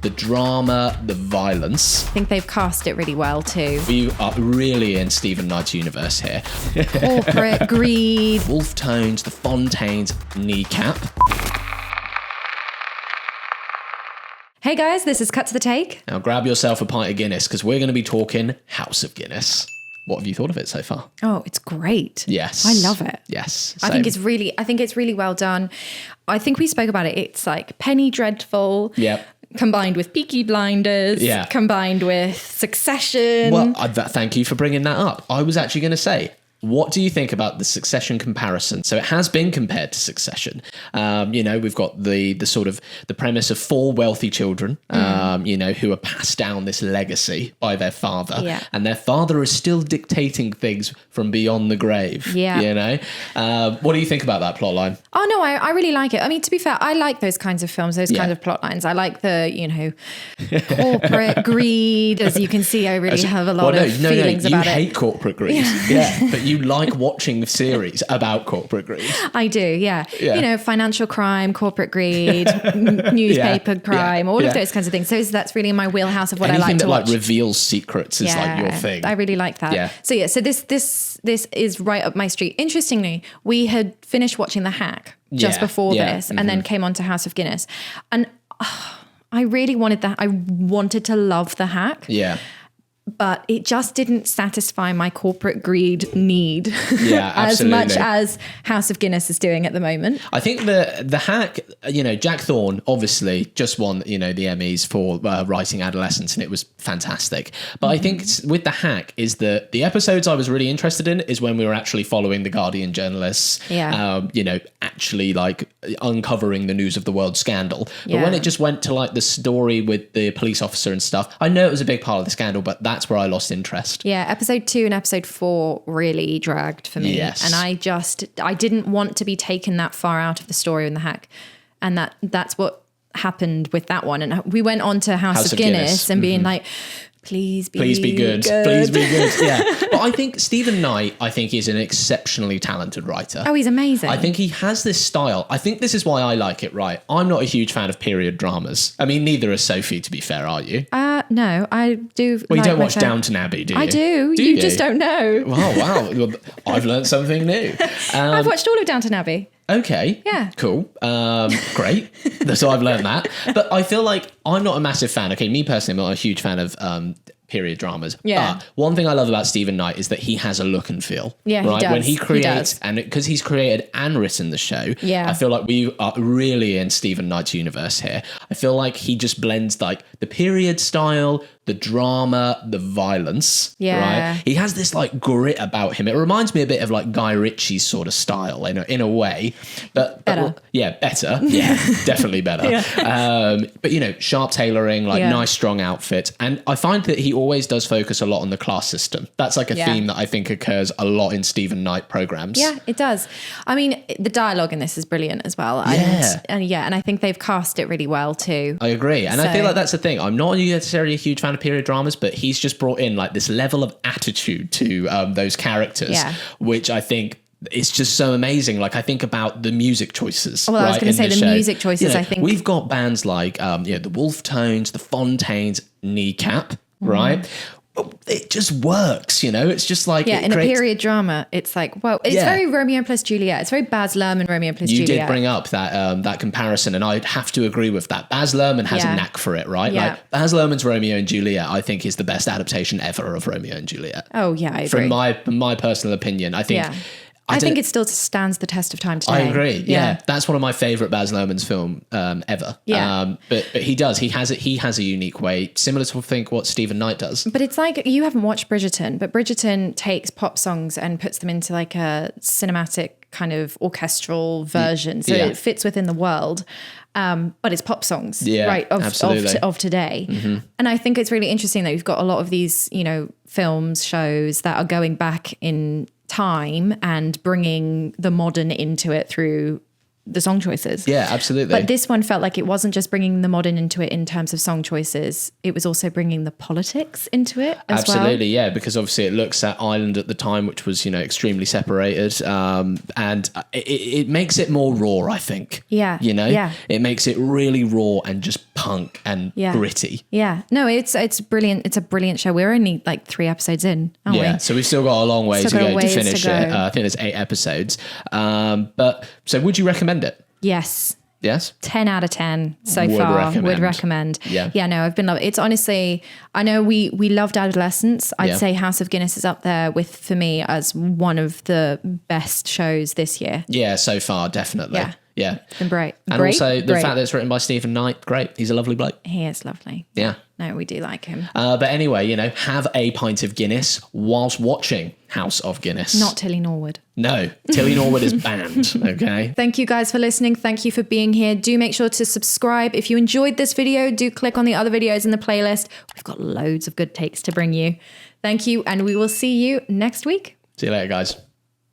the drama, the violence. I think they've cast it really well too. We are really in Stephen Knight's universe here. Corporate greed. Wolf tones, the Fontaines, kneecap. Hey guys, this is Cut to the Take. Now grab yourself a pint of Guinness because we're going to be talking House of Guinness. What have you thought of it so far? Oh, it's great. Yes. I love it. Yes. I think it's really well done. I think we spoke about it. It's like Penny Dreadful. Yep. Combined with Peaky Blinders. Yeah. Combined with Succession. Well, thank you for bringing that up. I was actually going to say, what do you think about the Succession comparison? So it has been compared to Succession. We've got the sort of the premise of 4 wealthy children, who are passed down this legacy by their father. Yeah. And their father is still dictating things from beyond the grave. Yeah. What do you think about that plot line? Oh, no, I really like it. I mean, to be fair, I like those kinds of films, those kinds of plot lines. I like the, corporate greed. As you can see, I really have a lot of feelings about it. You hate corporate greed. Yeah. But you like watching the series about corporate greed. I do, yeah. Financial crime, corporate greed, newspaper crime, all of those kinds of things. So that's really in my wheelhouse of what I like to watch. Anything that like reveals secrets is like your thing. I really like that. Yeah. So this is right up my street. Interestingly, we had finished watching The Hack just before this, and then came on to House of Guinness. And I really wanted that. I wanted to love The Hack. Yeah. But it just didn't satisfy my corporate greed need as much as House of Guinness is doing at the moment. I think the Hack, Jack Thorne obviously just won, the Emmys for writing Adolescence, and it was fantastic. But I think with The Hack is the episodes I was really interested in is when we were actually following the Guardian journalists, actually like uncovering the news of the world scandal. But when it just went to like the story with the police officer and stuff, I know it was a big part of the scandal, but that's where I lost interest. Yeah, episode 2 and episode 4 really dragged for me. Yes. And I didn't want to be taken that far out of the story in The Hack. And that's what happened with that one. And we went on to House of Guinness and being like, Please be good. Please be good. Yeah. But I think Stephen Knight, is an exceptionally talented writer. Oh, he's amazing. I think he has this style. I think this is why I like it, right? I'm not a huge fan of period dramas. I mean, neither is Sophie, to be fair, are you? No, I do. Well, you don't watch Downton Abbey, do you? I do. You just don't know. Oh, wow. Well, I've learned something new. I've watched all of Downton Abbey. Okay. Yeah. Cool. Great. So I've learned that. But I feel like I'm not a massive fan. Okay, me personally, I'm not a huge fan of period dramas. Yeah. But one thing I love about Stephen Knight is that he has a look and feel. Yeah, right? He does. When he creates, and because he's created and written the show, I feel like we are really in Stephen Knight's universe here. I feel like he just blends like the period style, the drama, the violence. Yeah. Right? He has this like grit about him. It reminds me a bit of like Guy Ritchie's sort of style in a way. But better. Better. Yeah, definitely better. But sharp tailoring, like nice strong outfit. And I find that he always does focus a lot on the class system. That's like a theme that I think occurs a lot in Stephen Knight programs. Yeah, it does. I mean, the dialogue in this is brilliant as well. And I think they've cast it really well too. I agree. And I feel like that's the thing. I'm not necessarily a huge fan of period dramas, but he's just brought in like this level of attitude to those characters, which I think it's just so amazing. Like I think about the music choices. Well, I was going to say the music choices. I think we've got bands like the Wolf Tones, the Fontaines, Kneecap, right? It just works, It's just like in a period drama, it's like it's very Romeo plus Juliet. It's very Baz Luhrmann Romeo plus Juliet. You did bring up that comparison, and I'd have to agree with that. Baz Luhrmann has a knack for it, right? Yeah. Like Baz Luhrmann's Romeo and Juliet, I think, is the best adaptation ever of Romeo and Juliet. Oh yeah, I agree. From my personal opinion, I think. I think it still stands the test of time today. I agree. Yeah. That's one of my favorite Baz Luhrmann's film ever. Yeah. But he does. He has a unique way, similar to I think what Stephen Knight does. But it's like you haven't watched Bridgerton, but Bridgerton takes pop songs and puts them into like a cinematic kind of orchestral version, so it fits within the world. But it's pop songs, right? Of today. Mm-hmm. And I think it's really interesting that we've got a lot of these, films, shows that are going back in time and bringing the modern into it through the song choices. Yeah, absolutely. But this one felt like it wasn't just bringing the modern into it in terms of song choices. It was also bringing the politics into it as well. Absolutely, yeah, because obviously it looks at Ireland at the time, which was, extremely separated. And it makes it more raw, I think. Yeah. Yeah. It makes it really raw and just punk and gritty. Yeah. No, it's brilliant. It's a brilliant show. We're only like 3 episodes in, aren't we? Yeah, so we've still got a long way to go to finish it. I think there's 8 episodes. But so would you recommend it? Yes. Yes? 10 out of 10 so far. Would recommend. Yeah. Yeah, no, I've been loving it. It's honestly, I know we loved Adolescence. I'd say House of Guinness is up there for me as one of the best shows this year. Yeah, so far, definitely. Yeah. It's been great. And also the fact that it's written by Stephen Knight, great. He's a lovely bloke. He is lovely. Yeah. No, we do like him. But anyway, have a pint of Guinness whilst watching House of Guinness. Not Tilly Norwood. No, Tilly Norwood is banned, okay? Thank you guys for listening. Thank you for being here. Do make sure to subscribe. If you enjoyed this video, do click on the other videos in the playlist. We've got loads of good takes to bring you. Thank you, and we will see you next week. See you later, guys.